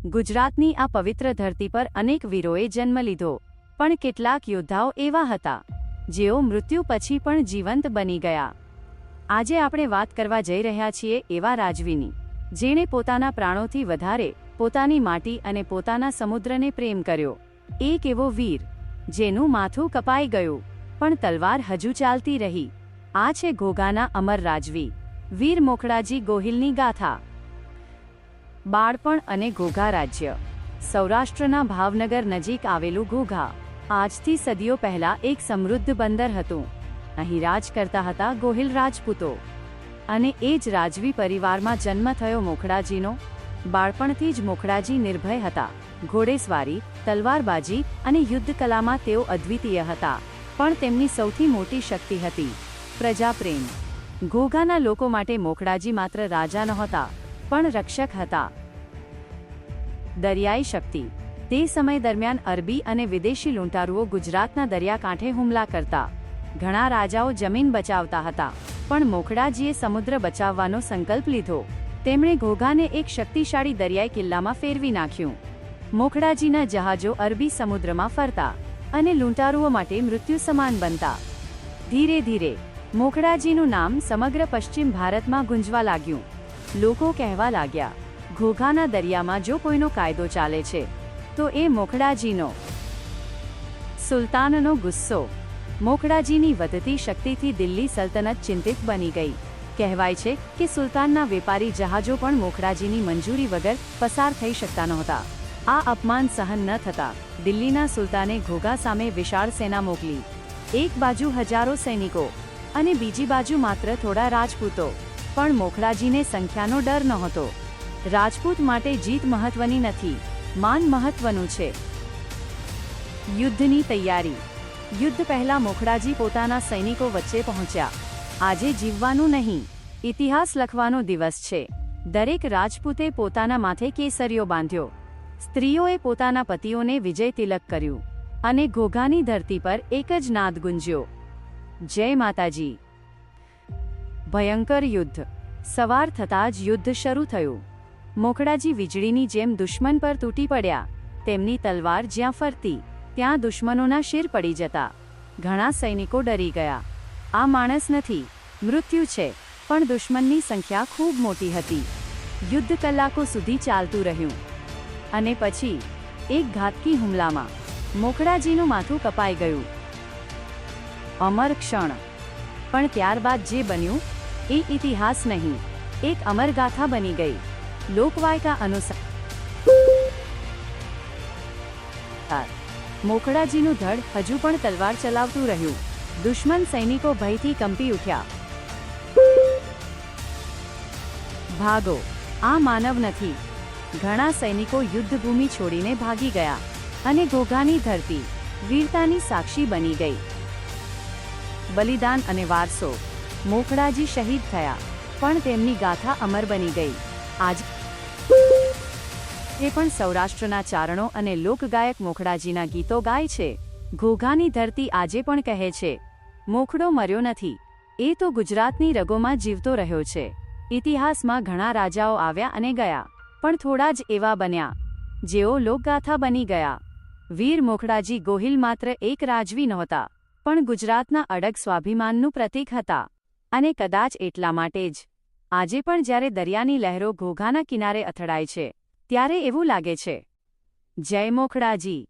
ગુજરાતની આ પવિત્ર ધરતી પર અનેક વીરોએ જન્મ લીધો, પણ કેટલાક યોદ્ધાઓ એવા હતા જેઓ મૃત્યુ પછી પણ જીવંત બની ગયા. આજે આપણે વાત કરવા જઈ રહ્યા છીએ એવા રાજવીની, જેણે પોતાના પ્રાણોથી વધારે પોતાની માટી અને પોતાના સમુદ્રને પ્રેમ કર્યો. એક એવો વીર જેનું માથું કપાઈ ગયું પણ તલવાર હજુ ચાલતી રહી. આ છે ઘોઘાના અમર રાજવી વીર મોખડાજી ગોહિલની ગાથા. બાળપણ અને ઘોઘા રાજ્ય. સૌરાષ્ટ્રના ભાવનગર નજીક આવેલું ઘોઘા આજથી સદીઓ પહેલા એક સમૃદ્ધ બંદર હતું. અહીં રાજ કરતા હતા ગોહિલ રાજપૂતો, અને એ જ રાજવી પરિવારમાં જન્મ થયો મોખડાજીનો. બાળપણથી જ મોખડાજી નિર્ભય હતા. ઘોડેસવારી, તલવારબાજી અને યુદ્ધ કલામાં તેઓ અદ્વિતીય હતા. પણ તેમની સૌથી મોટી શક્તિ હતી પ્રજાપ્રેમ. ઘોઘાના લોકો માટે મોખડાજી માત્ર રાજા નહોતા, પણ રક્ષક હતા. દરિયાઈ શક્તિ. તે સમય દરમિયાન અરબી અને વિદેશી લૂંટારુઓ ગુજરાતના દરિયાકાંઠે હુમલા કરતા. ઘણા રાજાઓ જમીન બચાવતા હતા, પણ મોખડાજીએ સમુદ્ર બચાવવાનો સંકલ્પ લીધો. તેમણે ઘોઘાને એક શક્તિશાળી દરિયાઈ કિલ્લામાં ફેરવી નાખ્યું. મોખડાજીના જહાજો અરબી સમુદ્રમાં ફરતા અને લૂંટારુઓ માટે મૃત્યુ સમાન બનતા. ધીરે ધીરે મોખડાજીનું નામ સમગ્ર પશ્ચિમ ભારતમાં ગુંજવા લાગ્યું. લોકો કહેવા લાગ્યા, ઘોઘાના દરિયામાં જો કોઈનો કાયદો ચાલે છે તો એ મોખડાજીનો. સુલતાનનો ગુસ્સો. મોખડાજીની વધતી શક્તિથી દિલ્હી સલ્તનત ચિંતિત બની ગઈ. કહેવાય છે કે સુલતાનના વેપારી જહાજો પણ મોખડાજીની મંજૂરી વગર પસાર થઈ શકતા નહોતા. આ અપમાન સહન ન થતા દિલ્હીના સુલતાને ઘોઘા સામે વિશાળ સેના મોકલી. એક બાજુ હજારો સૈનિકો અને બીજી બાજુ માત્ર થોડા રાજપૂતો. પણ મોખડાજીને સંખ્યાનો ડર નહોતો. રાજપૂત માટે જીત મહત્વની નથી, માન મહત્વનું છે. યુદ્ધની તૈયારી. યુદ્ધ પહેલા મોખડાજી પોતાના સૈનિકો વચ્ચે પહોંચ્યા. આજે જીવવાનું નહીં, ઇતિહાસ લખવાનો દિવસ છે. દરેક રાજપૂતે પોતાના માથે કેસરીઓ બાંધ્યો. સ્ત્રીઓએ પોતાના પતિઓને વિજય તિલક કર્યું, અને ઘોઘાની ધરતી પર એક જ નાદ ગુંજ્યો, જય માતાજી. ભયંકર યુદ્ધ. સવાર થતાં જ યુદ્ધ શરૂ થયું. મોખડાજી વીજળીની જેમ દુશ્મન પર તૂટી પડ્યા. તેમની તલવાર જ્યાં ફરતી ત્યાં દુશ્મનોના શિર પડી જતા. ઘણા સૈનિકો ડરી ગયા. આ માણસ નથી, મૃત્યુ છે. પણ દુશ્મનની સંખ્યા ખૂબ મોટી હતી. યુદ્ધ કલાકો સુધી ચાલતું રહ્યું, અને પછી એક ઘાતકી હુમલામાં મોખડાજીનું માથું કપાઈ ગયું. અમર ક્ષણ. પણ ત્યારબાદ જે બન્યું એ ઇતિહાસ નહીં, એક અમરગાથા બની ગઈ. લોકવાયકા અનુસાર મોખડાજીનું ધડ હજુ પણ તલવાર ચલાવતું રહ્યું. દુશ્મન સૈનિકો ભયથી કંપી ઉઠ્યા. ભાગો, આ માનવ નથી. ઘણા સૈનિકો યુદ્ધભૂમિ છોડીને ભાગી ગયા, અને ઘોઘાની ધરતી વીરતાની સાક્ષી બની ગઈ. બલિદાન અને વારસો. મોખડાજી શહીદ થયા, પણ તેમની ગાથા અમર બની ગઈ. આજે પણ સૌરાષ્ટ્રના ચારણો અને લોકગાયક મોખડાજીના ગીતો ગાય છે. ઘોઘાની ધરતી આજે પણ કહે છે, મોખડો મર્યો નથી, એ તો ગુજરાતની રગોમાં જીવતો રહ્યો છે. ઇતિહાસમાં ઘણા રાજાઓ આવ્યા અને ગયા, પણ થોડા જ એવા બન્યા જેઓ લોકગાથા બની ગયા. વીર મોખડાજી ગોહિલ માત્ર એક રાજવી નહોતા, પણ ગુજરાતના અડગ સ્વાભિમાનનું પ્રતીક હતા. અને કદાચ એટલા માટે જ આજે પણ જ્યારે દરિયાની લહેરો ઘોઘાના કિનારે અથડાય છે, ત્યારે એવું લાગે છે, જય મોખડાજી.